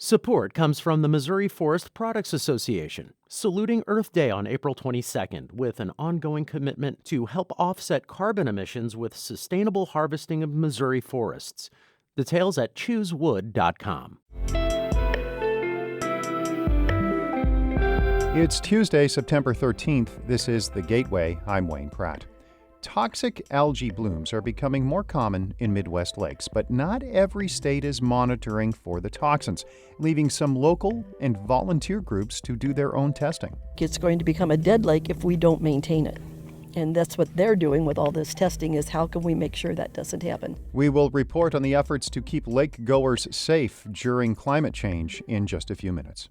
Support comes from the Missouri Forest Products Association, saluting Earth Day on April 22nd with an ongoing commitment to help offset carbon emissions with sustainable harvesting of Missouri forests. Details at choosewood.com. It's Tuesday, September 13th. This is The Gateway. I'm Wayne Pratt. Toxic algae blooms are becoming more common in Midwest lakes, but not every state is monitoring for the toxins, leaving some local and volunteer groups to do their own testing. It's going to become a dead lake if we don't maintain it. And that's what they're doing with all this testing, is how can we make sure that doesn't happen. We will report on the efforts to keep lake goers safe during climate change in just a few minutes.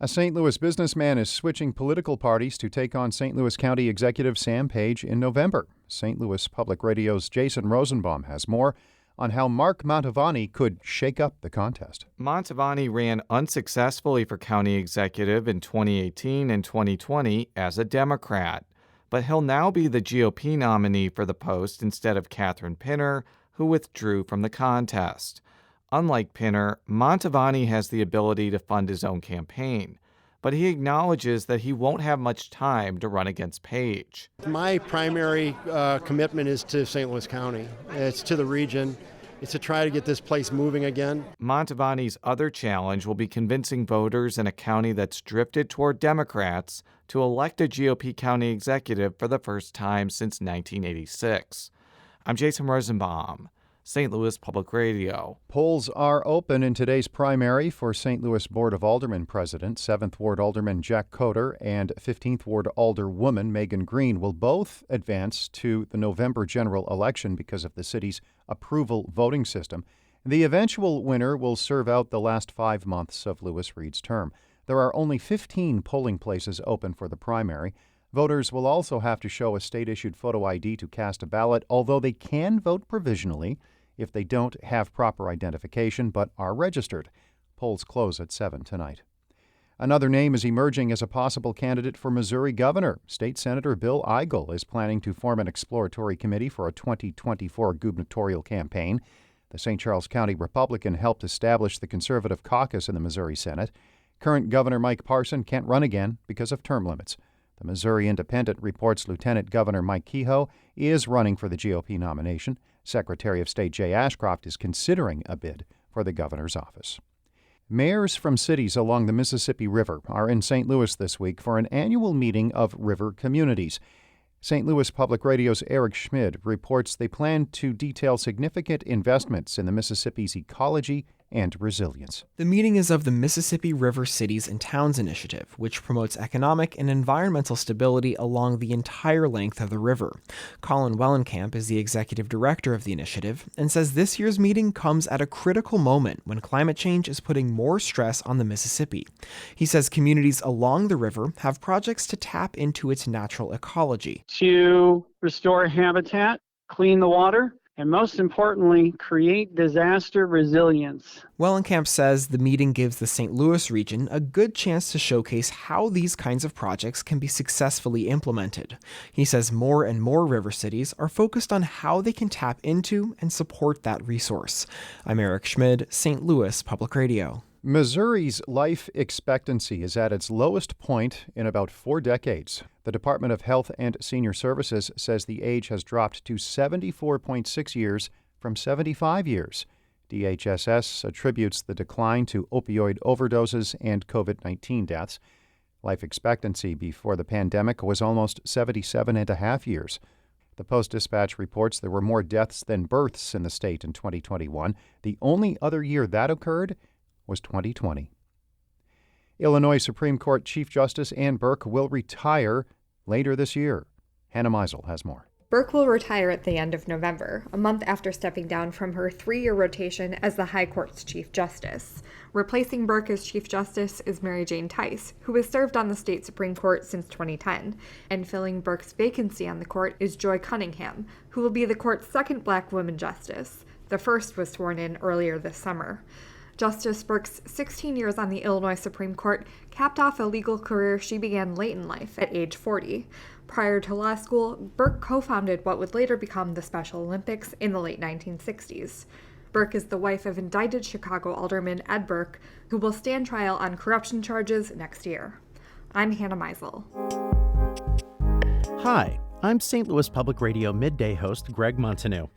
A St. Louis businessman is switching political parties to take on St. Louis County Executive Sam Page in November. St. Louis Public Radio's Jason Rosenbaum has more on how Mark Mantovani could shake up the contest. Mantovani ran unsuccessfully for county executive in 2018 and 2020 as a Democrat, but he'll now be the GOP nominee for the post instead of Catherine Pinner, who withdrew from the contest. Unlike Pinner, Mantovani has the ability to fund his own campaign, but he acknowledges that he won't have much time to run against Page. My primary commitment is to St. Louis County. It's to the region. It's to try to get this place moving again. Mantovani's other challenge will be convincing voters in a county that's drifted toward Democrats to elect a GOP county executive for the first time since 1986. I'm Jason Rosenbaum, St. Louis Public Radio. Polls are open in today's primary for St. Louis Board of Aldermen President. 7th Ward Alderman Jack Coder and 15th Ward Alderwoman Megan Green will both advance to the November general election because of the city's approval voting system. The eventual winner will serve out the last 5 months of Louis Reed's term. There are only 15 polling places open for the primary. Voters will also have to show a state-issued photo ID to cast a ballot, although they can vote provisionally if they don't have proper identification but are registered. Polls close at 7 tonight. Another name is emerging as a possible candidate for Missouri governor. State Senator Bill Eigel is planning to form an exploratory committee for a 2024 gubernatorial campaign. The St. Charles County Republican helped establish the conservative caucus in the Missouri Senate. Current Governor Mike Parson can't run again because of term limits. The Missouri Independent reports Lieutenant Governor Mike Kehoe is running for the GOP nomination. Secretary of State Jay Ashcroft is considering a bid for the governor's office. Mayors from cities along the Mississippi River are in St. Louis this week for an annual meeting of river communities. St. Louis Public Radio's Eric Schmid reports they plan to detail significant investments in the Mississippi's ecology and resilience. The meeting is of the Mississippi River Cities and Towns Initiative, which promotes economic and environmental stability along the entire length of the river. Colin Wellenkamp is the executive director of the initiative and says this year's meeting comes at a critical moment when climate change is putting more stress on the Mississippi. He says communities along the river have projects to tap into its natural ecology. To restore habitat, clean the water, and most importantly, create disaster resilience. Wellenkamp says the meeting gives the St. Louis region a good chance to showcase how these kinds of projects can be successfully implemented. He says more and more river cities are focused on how they can tap into and support that resource. I'm Eric Schmid, St. Louis Public Radio. Missouri's life expectancy is at its lowest point in about 4 decades. The Department of Health and Senior Services says the age has dropped to 74.6 years from 75 years. DHSS attributes the decline to opioid overdoses and COVID-19 deaths. Life expectancy before the pandemic was almost 77.5 years. The Post-Dispatch reports there were more deaths than births in the state in 2021. The only other year that occurred was 2020. Illinois Supreme Court Chief Justice Ann Burke will retire later this year. Hannah Meisel has more. Burke will retire at the end of November, a month after stepping down from her 3-year rotation as the High Court's Chief Justice. Replacing Burke as Chief Justice is Mary Jane Tice, who has served on the state Supreme Court since 2010. And filling Burke's vacancy on the court is Joy Cunningham, who will be the court's second black woman justice. The first was sworn in earlier this summer. Justice Burke's 16 years on the Illinois Supreme Court capped off a legal career she began late in life at age 40. Prior to law school, Burke co-founded what would later become the Special Olympics in the late 1960s. Burke is the wife of indicted Chicago Alderman Ed Burke, who will stand trial on corruption charges next year. I'm Hannah Meisel. Hi, I'm St. Louis Public Radio midday host Greg Montanew.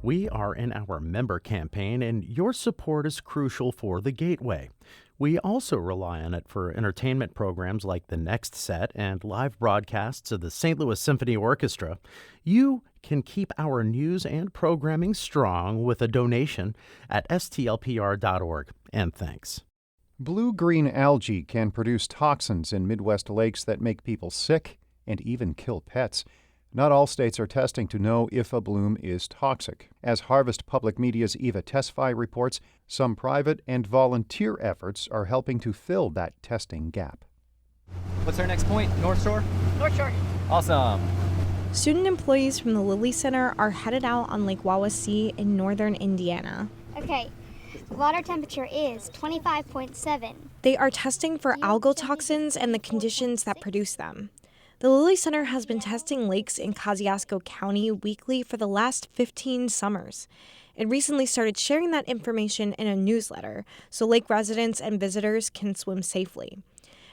We are in our member campaign, and your support is crucial for the Gateway. We also rely on it for entertainment programs like The Next Set and live broadcasts of the St. Louis Symphony Orchestra. You can keep our news and programming strong with a donation at stlpr.org. And thanks. Blue-green algae can produce toxins in Midwest lakes that make people sick and even kill pets. Not all states are testing to know if a bloom is toxic. As Harvest Public Media's Eva Tesfaye reports, some private and volunteer efforts are helping to fill that testing gap. What's our next point? North Shore? North Shore. Awesome. Student employees from the Lilly Center are headed out on Lake Wawasee in northern Indiana. Okay, the water temperature is 25.7. They are testing for algal toxins and the conditions that produce them. The Lilly Center has been testing lakes in Kosciuszko County weekly for the last 15 summers. It recently started sharing that information in a newsletter so lake residents and visitors can swim safely.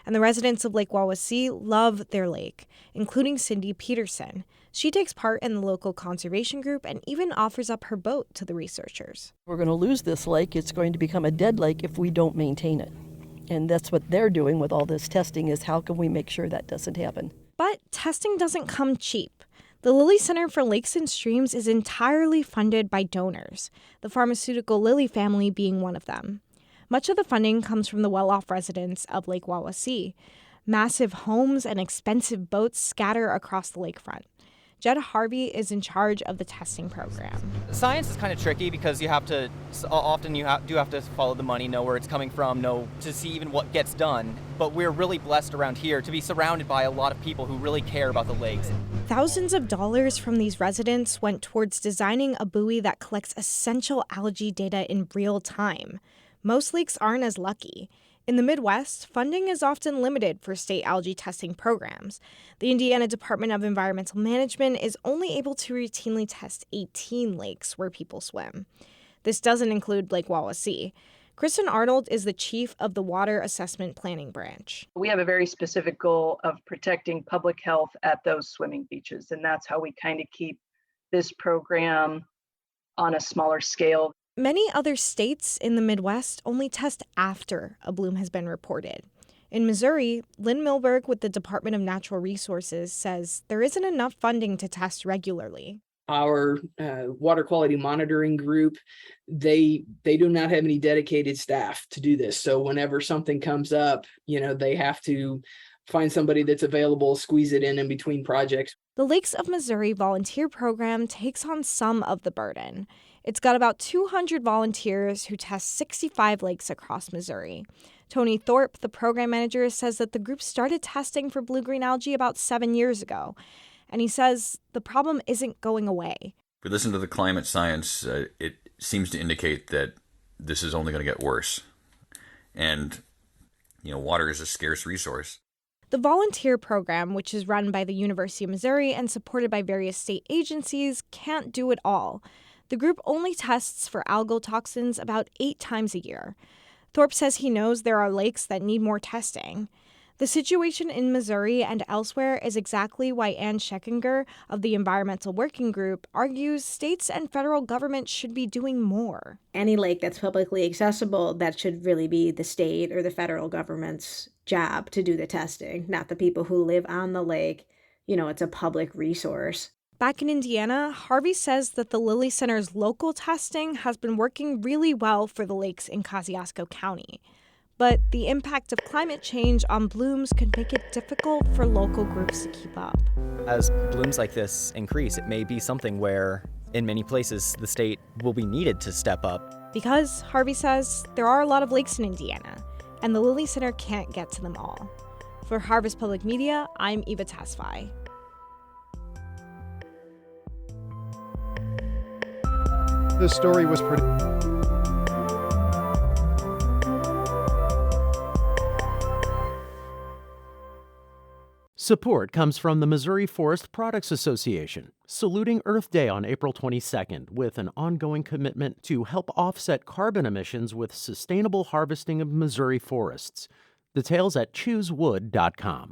And the residents of Lake Wawasee love their lake, including Cindy Peterson. She takes part in the local conservation group and even offers up her boat to the researchers. We're going to lose this lake. It's going to become a dead lake if we don't maintain it. And that's what they're doing with all this testing, is how can we make sure that doesn't happen. But testing doesn't come cheap. The Lilly Center for Lakes and Streams is entirely funded by donors, the pharmaceutical Lilly family being one of them. Much of the funding comes from the well-off residents of Lake Wawasee. Massive homes and expensive boats scatter across the lakefront. Jed Harvey is in charge of the testing program. Science is kind of tricky because you have to follow the money, know where it's coming from, know to see even what gets done. But we're really blessed around here to be surrounded by a lot of people who really care about the lakes. Thousands of dollars from these residents went towards designing a buoy that collects essential algae data in real time. Most lakes aren't as lucky. In the Midwest, funding is often limited for state algae testing programs. The Indiana Department of Environmental Management is only able to routinely test 18 lakes where people swim. This doesn't include Lake Wawasee. Kristen Arnold is the chief of the Water Assessment Planning Branch. We have a very specific goal of protecting public health at those swimming beaches, and that's how we kind of keep this program on a smaller scale. Many other states in the Midwest only test after a bloom has been reported. In Missouri, Lynn Milberg with the Department of Natural Resources says there isn't enough funding to test regularly. Our water quality monitoring group, they do not have any dedicated staff to do this. So whenever something comes up, they have to find somebody that's available, squeeze it in between projects. The Lakes of Missouri volunteer program takes on some of the burden. It's got about 200 volunteers who test 65 lakes across Missouri. Tony Thorpe, the program manager, says that the group started testing for blue-green algae about 7 years ago. And he says the problem isn't going away. If we listen to the climate science, it seems to indicate that this is only going to get worse. And, water is a scarce resource. The volunteer program, which is run by the University of Missouri and supported by various state agencies, can't do it all. The group only tests for algal toxins about 8 times a year. Thorpe says he knows there are lakes that need more testing. The situation in Missouri and elsewhere is exactly why Ann Scheckinger of the Environmental Working Group argues states and federal government should be doing more. Any lake that's publicly accessible, that should really be the state or the federal government's job to do the testing, not the people who live on the lake. It's a public resource. Back in Indiana, Harvey says that the Lilly Center's local testing has been working really well for the lakes in Kosciuszko County. But the impact of climate change on blooms could make it difficult for local groups to keep up. As blooms like this increase, it may be something where, in many places, the state will be needed to step up. Because, Harvey says, there are a lot of lakes in Indiana, and the Lilly Center can't get to them all. For Harvest Public Media, I'm Eva Tesfaye. This story was produced. Support comes from the Missouri Forest Products Association, saluting Earth Day on April 22nd with an ongoing commitment to help offset carbon emissions with sustainable harvesting of Missouri forests. Details at choosewood.com.